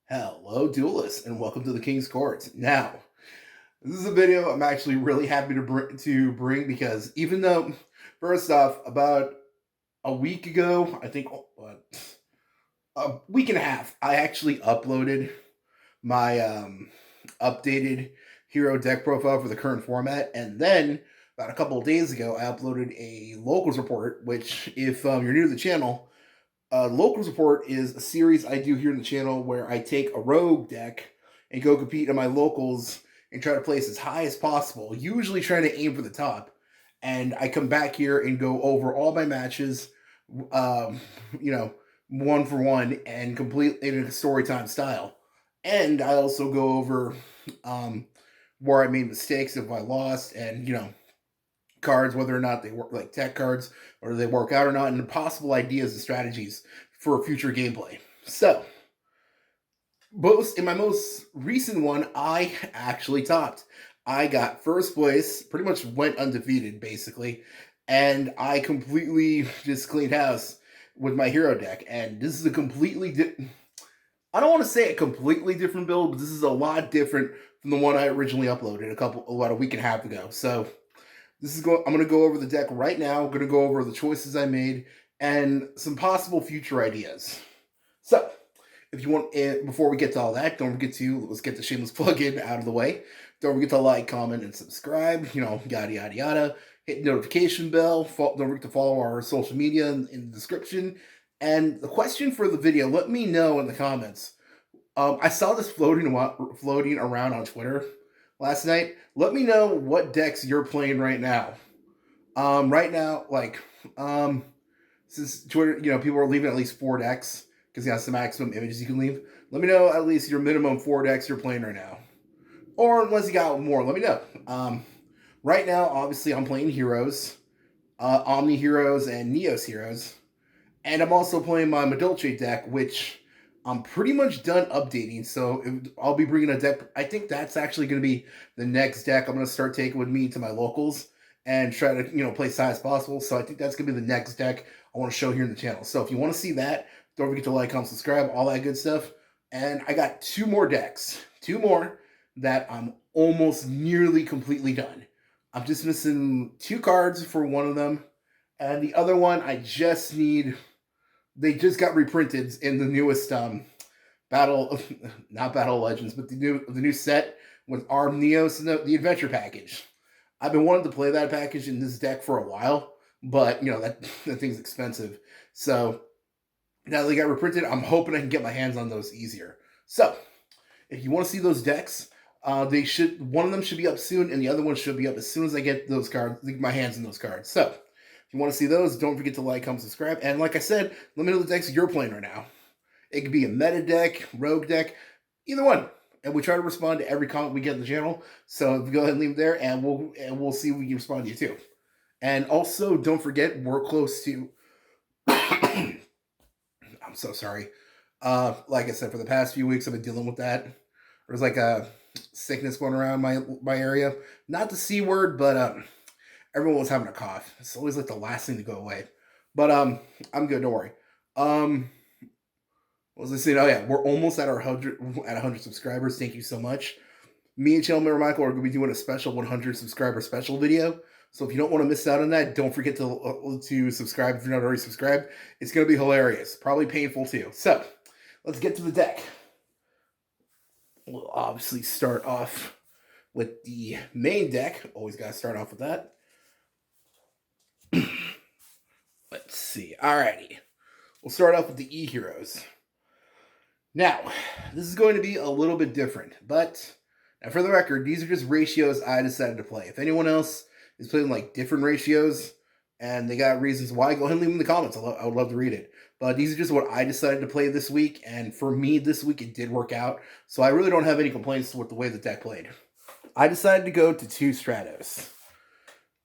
Hello, duelists, and welcome to the King's Court. Now, this is a video I'm actually really happy to bring because even though, first off, about a week ago, I think a week and a half, I actually uploaded my updated hero deck profile for the current format, and then about a couple of days ago, I uploaded a locals report. Which, if you're new to the channel, Locals Report is a series I do here in the channel where I take a rogue deck and go compete in my locals and try to place as high as possible, usually trying to aim for the top. And I come back here and go over all my matches, um, you know, one for one and complete in a story time style. And I also go over um, where I made mistakes, if I lost, and cards, whether or not they work, like tech cards, or they work out or not, and possible ideas and strategies for future gameplay. So, most in my most recent one, I actually topped. I got first place, pretty much went undefeated, basically, and I completely just cleaned house with my hero deck. And this is a I don't want to say a completely different build, but this is a lot different from the one I originally uploaded about a week and a half ago. So I'm going to go over the deck right now. I'm going to go over the choices I made and some possible future ideas. So, if you want, before we get to all that, don't forget to let's get the shameless plug-in out of the way. Don't forget to like, comment, and subscribe. Yada yada yada. Hit the notification bell. Don't forget to follow our social media in the description. And the question for the video, let me know in the comments. I saw this floating around on Twitter last night. Let me know what decks you're playing right now. Right now, um, since Twitter, people are leaving at least 4 decks because that's the maximum images you can leave. Let me know at least your minimum 4 decks you're playing right now, or unless you got more, let me know. Right now, obviously, I'm playing heroes, Omni heroes, and Neos heroes, and I'm also playing my Medulce deck, which I'm pretty much done updating. So I'll be bringing a deck. I think that's actually going to be the next deck I'm going to start taking with me to my locals and try to play as high as possible. So I think that's going to be the next deck I want to show here in the channel. So if you want to see that, don't forget to like, comment, subscribe, all that good stuff. And I got 2 more that I'm almost nearly completely done. I'm just missing 2 cards for one of them, and the other one I just need. They just got reprinted in the newest battle, not Battle Legends, but the new set with Arm Neos and the adventure package. I've been wanting to play that package in this deck for a while, but that thing's expensive. So now they got reprinted. I'm hoping I can get my hands on those easier. So if you want to see those decks, they should. One of them should be up soon, and the other one should be up as soon as I get those cards, my hands on those cards. So if you want to see those, don't forget to like, comment, subscribe, and like I said, let me know the decks you're playing right now. It could be a meta deck, rogue deck, either one. And we try to respond to every comment we get in the channel. So go ahead and leave it there, and we'll see if we can respond to you too. And also, don't forget, we're close to. I'm so sorry. Like I said, for the past few weeks, I've been dealing with that. There's like a sickness going around my area. Not the C word, but everyone was having a cough. It's always like the last thing to go away. But I'm good. Don't worry. What was I saying? Oh yeah, we're almost at our 100 subscribers. Thank you so much. Me and Channel Member Michael are going to be doing a special 100 subscriber special video. So if you don't want to miss out on that, don't forget to subscribe if you're not already subscribed. It's going to be hilarious, probably painful too. So let's get to the deck. We'll obviously start off with the main deck. Always got to start off with that. Let's see. Alrighty. We'll start off with the E heroes. Now, this is going to be a little bit different, but now for the record, these are just ratios I decided to play. If anyone else is playing like different ratios and they got reasons why, go ahead and leave them in the comments. I would love to read it. But these are just what I decided to play this week, and for me this week it did work out, so I really don't have any complaints with the way the deck played. I decided to go to 2 Stratos.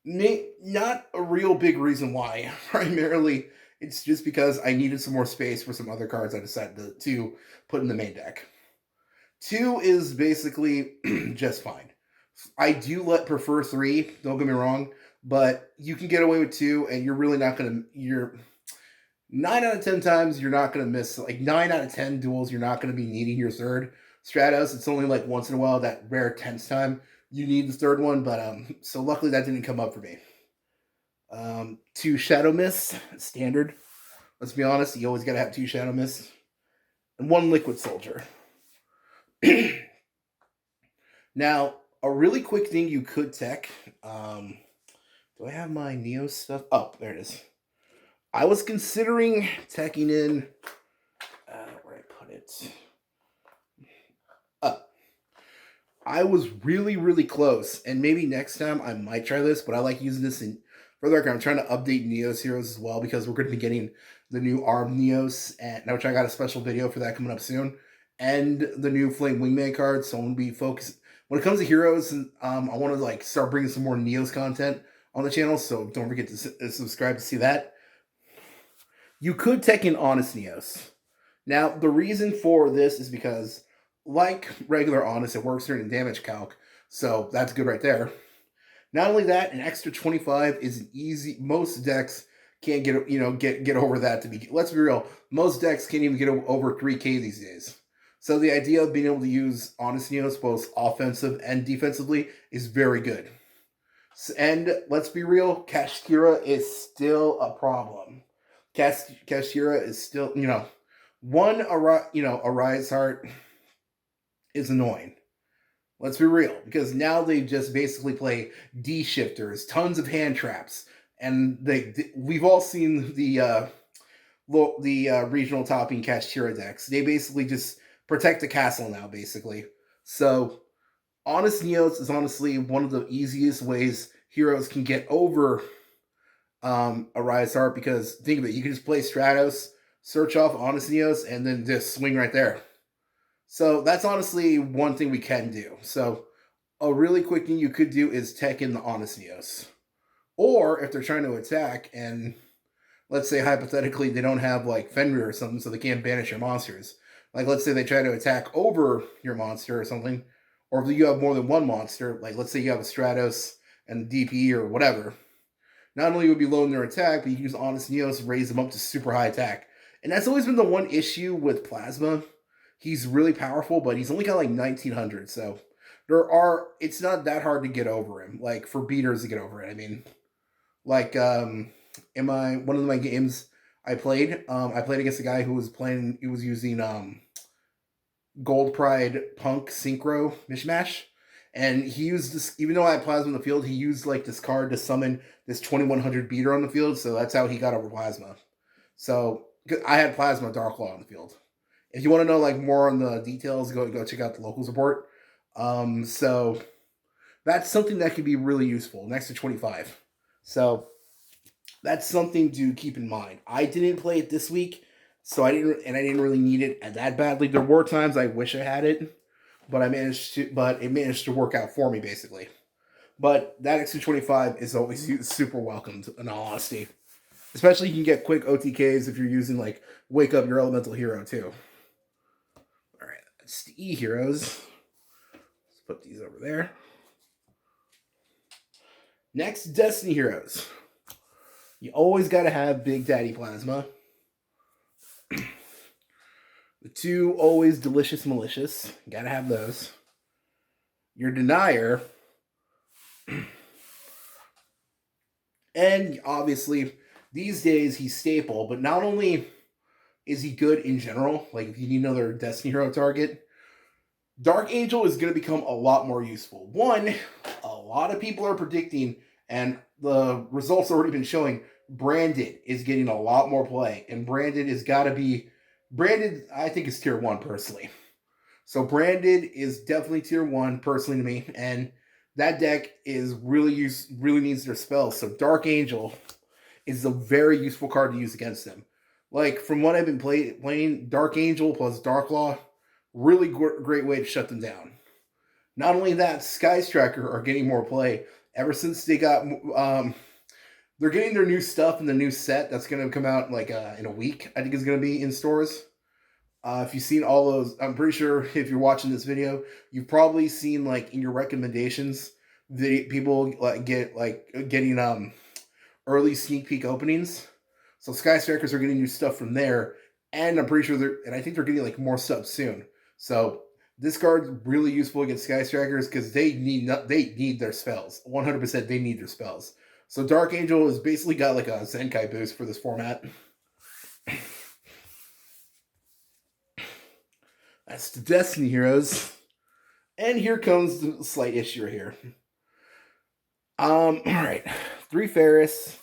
Not a real big reason why. Primarily, it's just because I needed some more space for some other cards I decided to put in the main deck. 2 is basically just fine. I do prefer 3, don't get me wrong, but you can get away with 2, and you're really not going to... 9 out of 10 times you're not going to miss, like 9 out of 10 duels you're not going to be needing your third Stratos. It's only like once in a while, that rare 10th time, you need the third one, but so luckily that didn't come up for me. 2 Shadow Mists, standard. Let's be honest, you always got to have 2 Shadow Mists. And 1 Liquid Soldier. Now, a really quick thing you could tech. Do I have my Neo stuff? Oh, there it is. I was considering teching in. Where I put it? I was really close, and maybe next time I might try this. But I like using this in. For the record, I'm trying to update Neos heroes as well because we're going to be getting the new ARM Neos, and which I got a special video for that coming up soon, and the new Flame Wingman card. So I'm gonna be focused when it comes to heroes, and I want to like start bringing some more Neos content on the channel. So don't forget to subscribe to see that. You could tech in Honest Neos. Now the reason for this is because, like regular Honest, it works during damage calc, so that's good right there. Not only that, an extra 25 is an easy. Most decks can't get over that. To be, let's be real, most decks can't even get over 3K these days. So the idea of being able to use Honest Neos both offensive and defensively is very good. And let's be real, Kashkira is still a problem. Kashkira is still, Ari's Heart is annoying. Let's be real, because now they just basically play D shifters, tons of hand traps, and we've all seen the regional topping Kashkira decks. They basically just protect the castle now, basically. So, Honest Neos is honestly one of the easiest ways heroes can get over Ari's Heart, because think of it, you can just play Stratos, search off Honest Neos, and then just swing right there. So that's honestly one thing we can do. So a really quick thing you could do is tech in the Honest Neos. Or if they're trying to attack, and let's say hypothetically they don't have like Fenrir or something, so they can't banish your monsters. Like let's say they try to attack over your monster or something, or if you have more than one monster, like let's say you have a Stratos and DP or whatever. Not only would be low in their attack, but you use Honest Neos to raise them up to super high attack. And that's always been the one issue with Plasma. He's really powerful, but he's only got like 1900, so it's not that hard to get over him, like for beaters to get over it. I mean, like one of my games I played against a guy who was using Gold Pride Punk Synchro Mishmash, and he used this, even though I had Plasma in the field, he used like this card to summon this 2100 beater on the field, so that's how he got over Plasma. So I had Plasma Darklaw on the field. If you want to know like more on the details, go check out the locals report. So that's something that could be really useful next to 25. So that's something to keep in mind. I didn't play it this week, so I didn't really need it that badly. There were times I wish I had it, but it managed to work out for me basically. But that extra 25 is always super welcomed, in all honesty. Especially you can get quick OTKs if you're using like Wake Up Your Elemental Hero too. Alright, that's the E heroes. Let's put these over there. Next, Destiny heroes. You always gotta have Big Daddy Plasma. The 2 always Delicious Malicious. You gotta have those. Your Denier. And obviously, these days he's staple, but not only is he good in general, like if you need another Destiny hero target, Dark Angel is going to become a lot more useful. One, a lot of people are predicting, and the results have already been showing, Branded is getting a lot more play, and Branded I think is tier 1 personally. So Branded is definitely tier 1 personally to me, and that deck is really needs their spells. So Dark Angel is a very useful card to use against them. Like from what I've been playing, Dark Angel plus Darklaw, really great way to shut them down. Not only that, Sky Striker are getting more play ever since they got. They're getting their new stuff in the new set that's going to come out like in a week. I think it's going to be in stores. If you've seen all those, I'm pretty sure if you're watching this video, you've probably seen like in your recommendations, the people getting early sneak peek openings. So Sky Strikers are getting new stuff from there, and I'm pretty sure and I think they're getting like more stuff soon. So this card's really useful against Sky Strikers because they need their spells. 100% they need their spells. So Dark Angel has basically got like a Zenkai boost for this format. That's the Destiny Heroes. And here comes the slight issue right here. All right. 3 Ferris.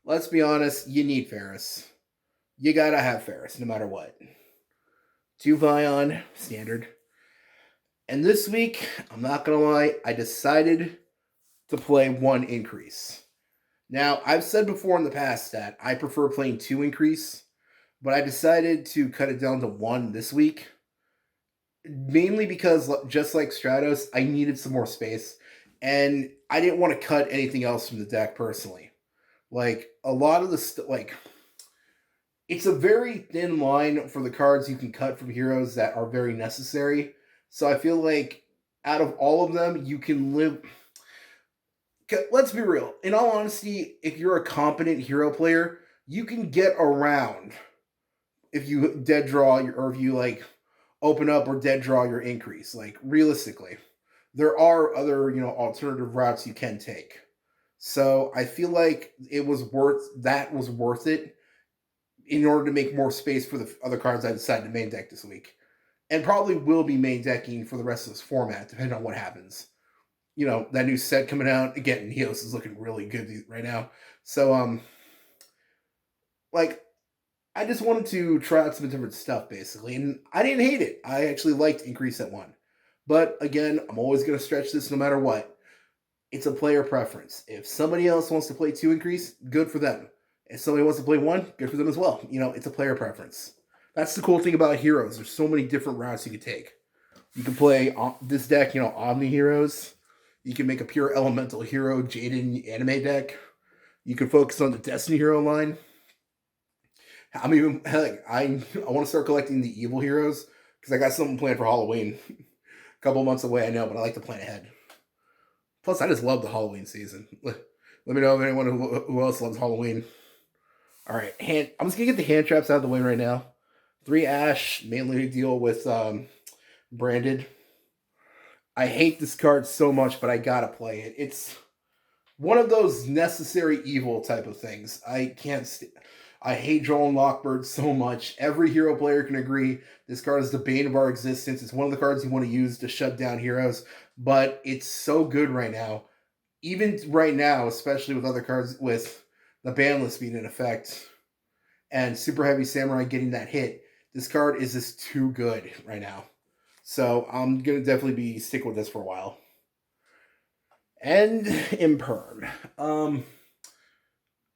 Let's be honest, you need Ferris. You gotta have Ferris, no matter what. 2 Vion, standard. And this week, I'm not gonna lie, I decided to play 1 Increase. Now, I've said before in the past that I prefer playing 2 Increase, but I decided to cut it down to 1 this week. Mainly because, just like Stratos, I needed some more space, and I didn't want to cut anything else from the deck personally. Like, a lot of the it's a very thin line for the cards you can cut from heroes that are very necessary. So I feel like out of all of them, you can live. Let's be real. In all honesty, if you're a competent hero player, you can get around if you dead draw or if you like open up or dead draw your Increase. Like realistically, there are other alternative routes you can take. So I feel like was worth it in order to make more space for the other cards I decided to main deck this week. And probably will be main decking for the rest of this format, depending on what happens. That new set coming out, again, Neos is looking really good right now. So, I just wanted to try out some different stuff, basically. And I didn't hate it. I actually liked Increase at 1. But, again, I'm always going to stretch this no matter what. It's a player preference. If somebody else wants to play 2 Increase, good for them. If somebody wants to play 1, good for them as well. It's a player preference. That's the cool thing about heroes. There's so many different routes you can take. You can play this deck, Omni Heroes. You can make a pure Elemental Hero Jaden anime deck. You can focus on the Destiny Hero line. I want to start collecting the Evil Heroes because I got something planned for Halloween. A couple months away, I know, but I like to plan ahead. Plus, I just love the Halloween season. Let me know if anyone who else loves Halloween. All right, I'm just gonna get the hand traps out of the way right now. 3 Ash, mainly to deal with Branded. I hate this card so much, but I gotta play it. It's one of those necessary evil type of things. I hate Joel and Lockbird so much. Every hero player can agree this card is the bane of our existence. It's one of the cards you want to use to shut down heroes, but it's so good right now. Even right now, especially with other cards with the ban list being in effect and Super Heavy Samurai getting that hit, this card is just too good right now. So I'm going to definitely be sticking with this for a while. And Imperm.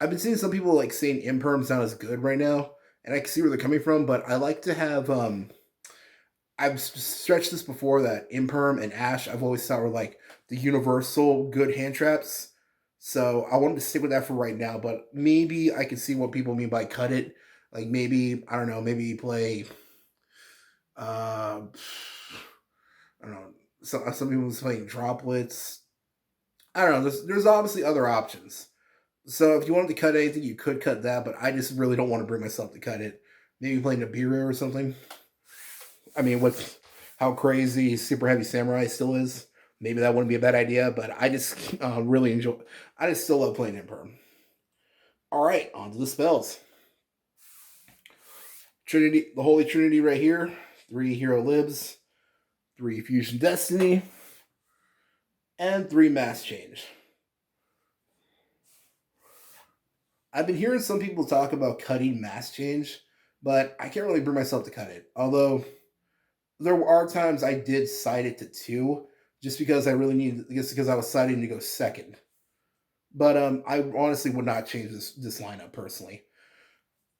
I've been seeing some people saying Imperm's not as good right now, and I can see where they're coming from, but I like to have I've stretched this before that Imperm and Ash I've always thought were the universal good hand traps. So I wanted to stick with that for right now, but maybe I can see what people mean by cut it. Maybe, I don't know, maybe play I don't know. Some people was playing droplets. I don't know. There's obviously other options. So if you wanted to cut anything, you could cut that, but I just really don't want to bring myself to cut it. Maybe playing Nibiru or something. I mean, with how crazy Super Heavy Samurai still is, maybe that wouldn't be a bad idea, but I just really enjoy. I just still love playing Imperm. All right, on to the spells. Trinity, the Holy Trinity right here. 3 Hero Libs, 3 Fusion Destiny, and 3 Mass Change. I've been hearing some people talk about cutting Mass Change, but I can't really bring myself to cut it. Although there are times I did side it to 2, just because I really needed, I guess because I was siding to go second. But I honestly would not change this lineup personally.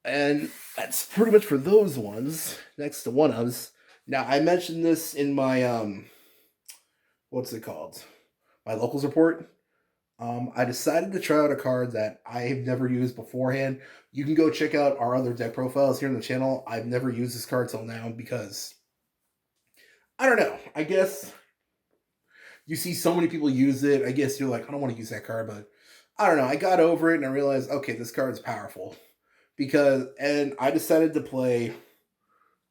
And that's pretty much for those ones. Next to one-ofs. Now, I mentioned this in my, what's it called? My locals report. I decided to try out a card that I've never used beforehand. You can go check out our other deck profiles here on the channel. I've never used this card till now because, I don't know. I guess you see so many people use it. I guess you're like, I don't want to use that card, but I don't know. I got over it and I realized, okay, this card is powerful. and I decided to play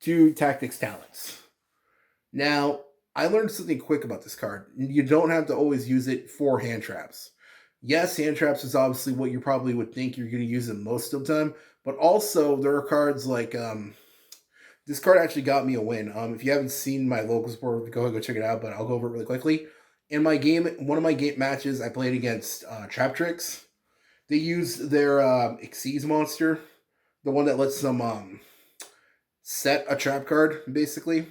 2 Tactics Talents. Now, I learned something quick about this card. You don't have to always use it for hand traps. Yes, hand traps is obviously what you probably would think you're going to use it most of the time, but also there are cards like this card actually got me a win. If you haven't seen my local sport, go ahead and go check it out. But I'll go over it really quickly. In my game, one of my game matches, I played against Trap Tricks. They used their Xyz monster, the one that lets them set a trap card, basically.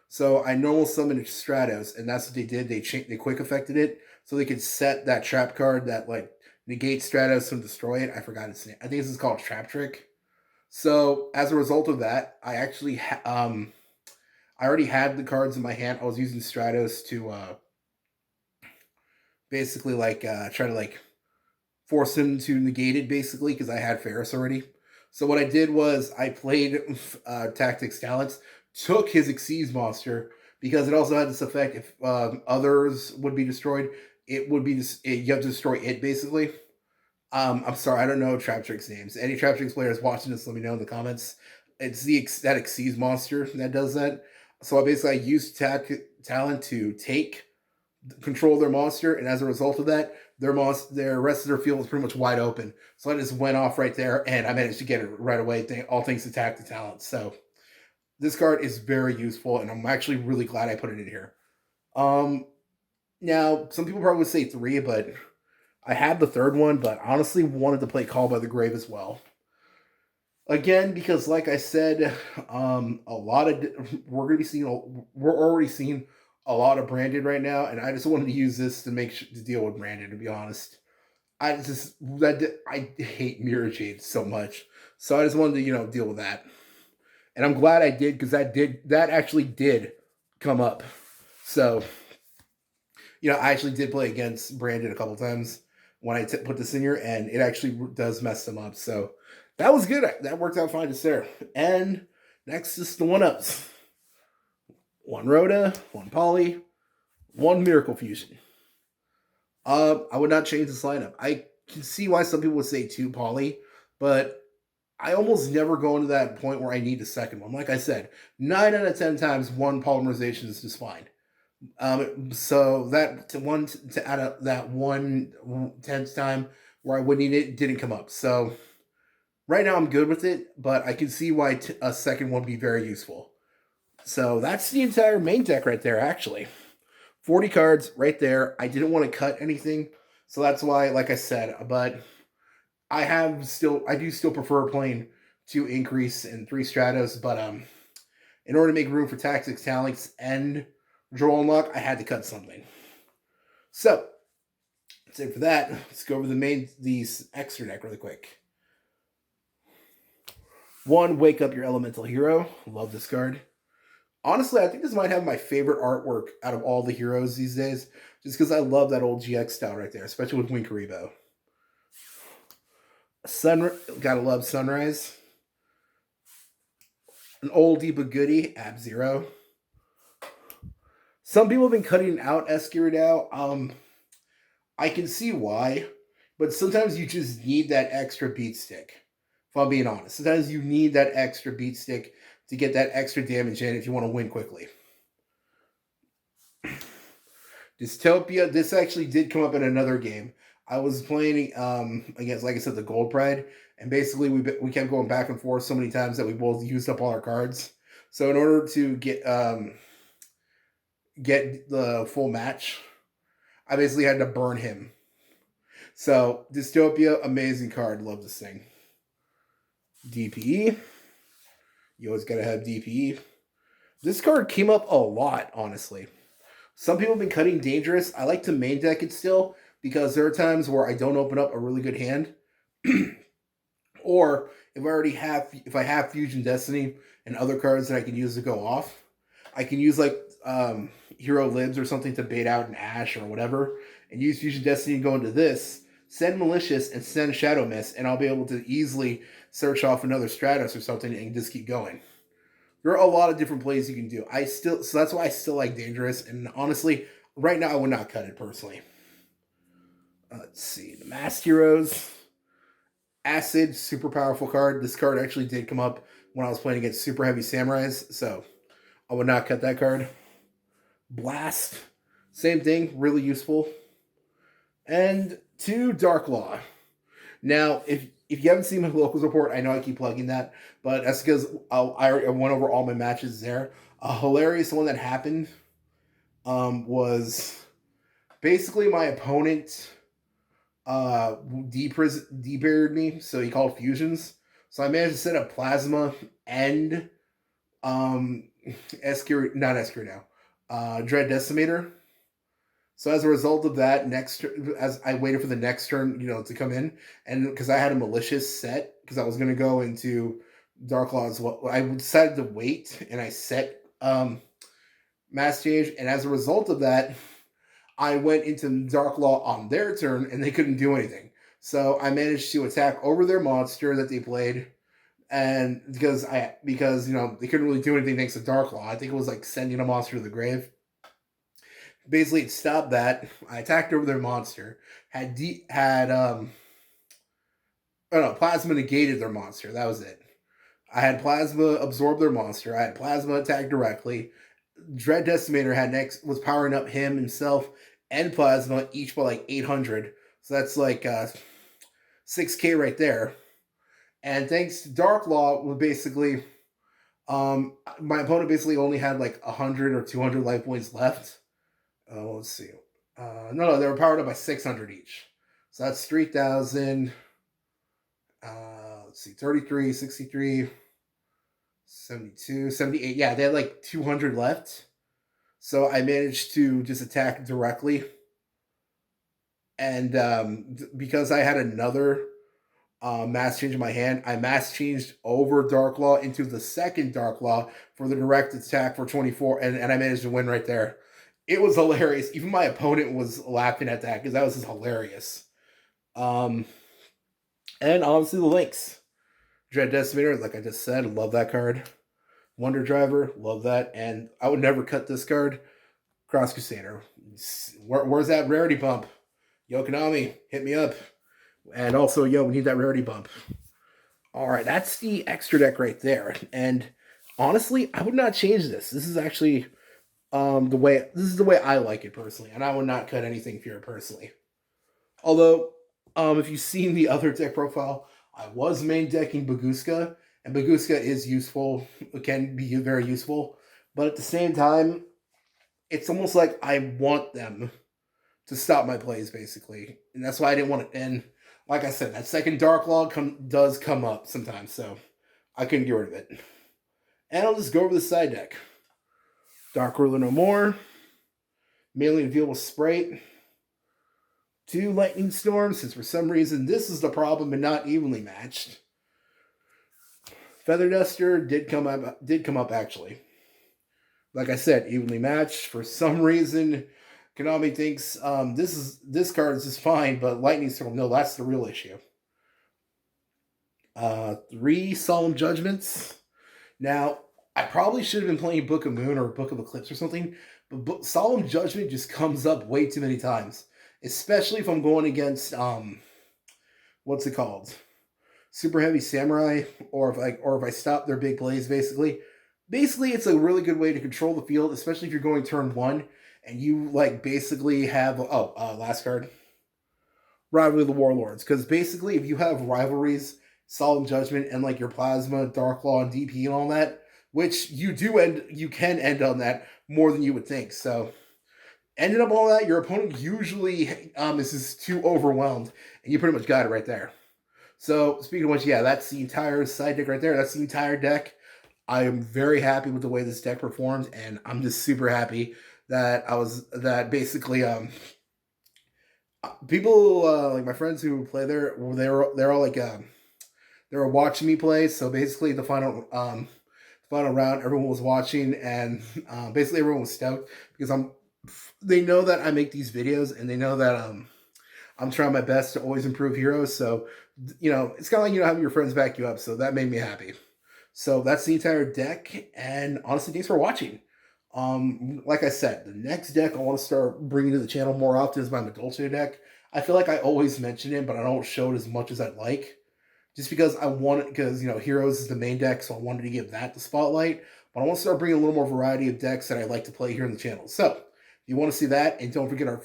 So I normal summoned Stratos, and that's what they did. They quick affected it, so they could set that trap card that like negates Stratos and destroy it. I forgot its name. I think this is called Trap Trick. So as a result of that, I already had the cards in my hand. I was using Stratos to basically try to like force him to negate it basically because I had Ferris already. So what I did was I played Tactics Talents, took his Xyz monster because it also had this effect. If others would be destroyed, it would be you have to destroy it basically. I'm sorry, I don't know Trap Tricks names. Any Trap Tricks players watching this, let me know in the comments. It's that Xyz monster that does that. So I used talent to take control of their monster, and as a result of that, their rest of their field was pretty much wide open. So I just went off right there, and I managed to get it right away. All thanks to Tactic Talent. So this card is very useful, and I'm actually really glad I put it in here. Now some people probably would say 3, but I had the 3rd one, but honestly wanted to play Call by the Grave as well. Again, because like I said, a lot of we're already seeing a lot of branded right now, and I just wanted to use this to deal with branded. To be honest, I hate Mirror Jade so much, so I just wanted to deal with that, and I'm glad I did because that actually did come up. So I actually did play against branded a couple times when I put this in here, and it actually does mess them up. So that was good. That worked out fine to Sarah. And next is the 1-ups. 1 Rhoda, 1 Poly, 1 Miracle Fusion. I would not change this lineup. I can see why some people would say 2 Poly, but I almost never go into that point where I need a second one. Like I said, 9 out of 10 times 1 polymerization is just fine. So that to add up that 1/10th time where I would need it didn't come up. So right now I'm good with it, but I can see why a second one would be very useful. So that's the entire main deck right there, actually. 40 cards right there. I didn't want to cut anything, so that's why, like I said, but I do still prefer playing 2 Increase and 3 Stratos, but in order to make room for Tactics Talents and Draw Unlock, I had to cut something. So that's it for that. Let's go over the extra deck really quick. 1, Wake Up Your Elemental Hero. Love this card. Honestly, I think this might have my favorite artwork out of all the heroes these days, just because I love that old GX style right there, especially with Winkaribo. Gotta love Sunrise. An oldie but goodie, Ab-Zero. Some people have been cutting out Escuridao. I can see why, but sometimes you just need that extra beat stick. If I'm being honest, sometimes you need that extra beat stick to get that extra damage in if you want to win quickly. Dystopia, this actually did come up in another game. I was playing against, like I said, the Gold Pride, and basically we kept going back and forth so many times that we both used up all our cards. So in order to get the full match, I basically had to burn him. So Dystopia, amazing card. Love this thing. DPE. You always gotta have DPE. This card came up a lot, honestly. Some people have been cutting Dangerous. I like to main deck it still because there are times where I don't open up a really good hand. Or if I have Fusion Destiny and other cards that I can use to go off, I can use like Hero Libs or something to bait out an Ash or whatever, and use Fusion Destiny and go into this, send Malicious and send Shadow Mist, and I'll be able to easily search off another Stratos or something and just keep going. There are a lot of different plays you can do. So that's why I still like Dangerous, and honestly, right now I would not cut it personally. Let's see, the Masked Heroes. Acid, super powerful card. This card actually did come up when I was playing against super heavy samurais, so I would not cut that card. Blast, same thing, really useful. And 2 Dark Law. Now, if you haven't seen my locals report, I know I keep plugging that, but that's because I went over all my matches there. A hilarious one that happened was basically my opponent de-barriered me, so he called fusions. So I managed to set up plasma and not Escure now, Dread Decimator. So as a result of that, as I waited for the next turn, to come in, and because I had a malicious set, because I was going to go into Dark Law as well, I decided to wait, and I set Mass Change, and as a result of that, I went into Dark Law on their turn, and they couldn't do anything. So I managed to attack over their monster that they played, and because they couldn't really do anything thanks to Dark Law. I think it was like sending a monster to the grave. Basically, it stopped that. I attacked over their monster. Plasma negated their monster. That was it. I had Plasma absorb their monster. I had Plasma attack directly. Dread Decimator was powering up himself and Plasma, each by like 800. So that's like 6K right there. And thanks to Dark Law, basically, my opponent basically only had like 100 or 200 life points left. Let's see. No, they were powered up by 600 each. So that's 3,000. Let's see, 33, 63, 72, 78. Yeah, they had like 200 left. So I managed to just attack directly. And because I had another mass change in my hand, I mass changed over Dark Law into the second Dark Law for the direct attack for 24, and I managed to win right there. It was hilarious. Even my opponent was laughing at that because that was just hilarious. And obviously the links. Dread Decimator, like I just said, love that card. Wonder Driver, love that. And I would never cut this card. Cross Crusader. Where's that rarity bump? Yo, Konami, hit me up. And also, we need that rarity bump. All right, that's the extra deck right there. And honestly, I would not change this. This is actually the way I like it personally, and I would not cut anything for it personally. Although, if you've seen the other deck profile, I was main decking Baguska, and Baguska is useful. It can be very useful, but at the same time, it's almost like I want them to stop my plays, basically, and that's why I didn't want it. And like I said, that second Dark Law does come up sometimes, so I couldn't get rid of it. And I'll just go over the side deck. Dark Ruler no more. Mainly deal with Sprite. 2 Lightning Storms, since for some reason this is the problem and not evenly matched. Feather Duster did come up actually. Like I said, evenly matched. For some reason, Konami thinks this card is just fine, but Lightning Storm, no, that's the real issue. 3 Solemn Judgments. Now, I probably should have been playing Book of Moon or Book of Eclipse or something, but Solemn Judgment just comes up way too many times. Especially if I'm going against what's it called? Super Heavy Samurai, or if I stop their big plays, basically. Basically, it's a really good way to control the field, especially if you're going turn 1 and you basically have last card. Rivalry of the Warlords. Because basically if you have rivalries, Solemn Judgment, and your Plasma, Dark Law, and DP and all that, which you can end on that more than you would think. So ended up all that, your opponent usually is just too overwhelmed, and you pretty much got it right there. So speaking of which, that's the entire side deck right there. That's the entire deck. I am very happy with the way this deck performed, and I'm just super happy that basically people my friends who play there, they're all they were watching me play. So basically the final round, everyone was watching, and basically everyone was stoked because they know that I make these videos, and they know that I'm trying my best to always improve heroes. So it's kind of like having your friends back you up. So that made me happy. So that's the entire deck, and honestly, thanks for watching. Like I said, the next deck I want to start bringing to the channel more often is my Madolce deck. I feel like I always mention it, but I don't show it as much as I'd like. just because I wanted, because Heroes is the main deck, so I wanted to give that the spotlight. But I want to start bringing a little more variety of decks that I like to play here in the channel. So if you want to see that, and don't forget our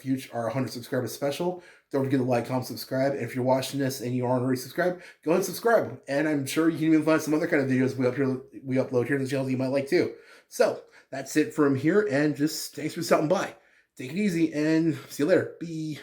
100 subscribers special. Don't forget to like, comment, subscribe. And if you're watching this and you aren't already subscribed, go ahead and subscribe. And I'm sure you can even find some other kind of videos we upload here in the channel that you might like too. So that's it from here, and just thanks for stopping by. Take it easy, and see you later. Bye.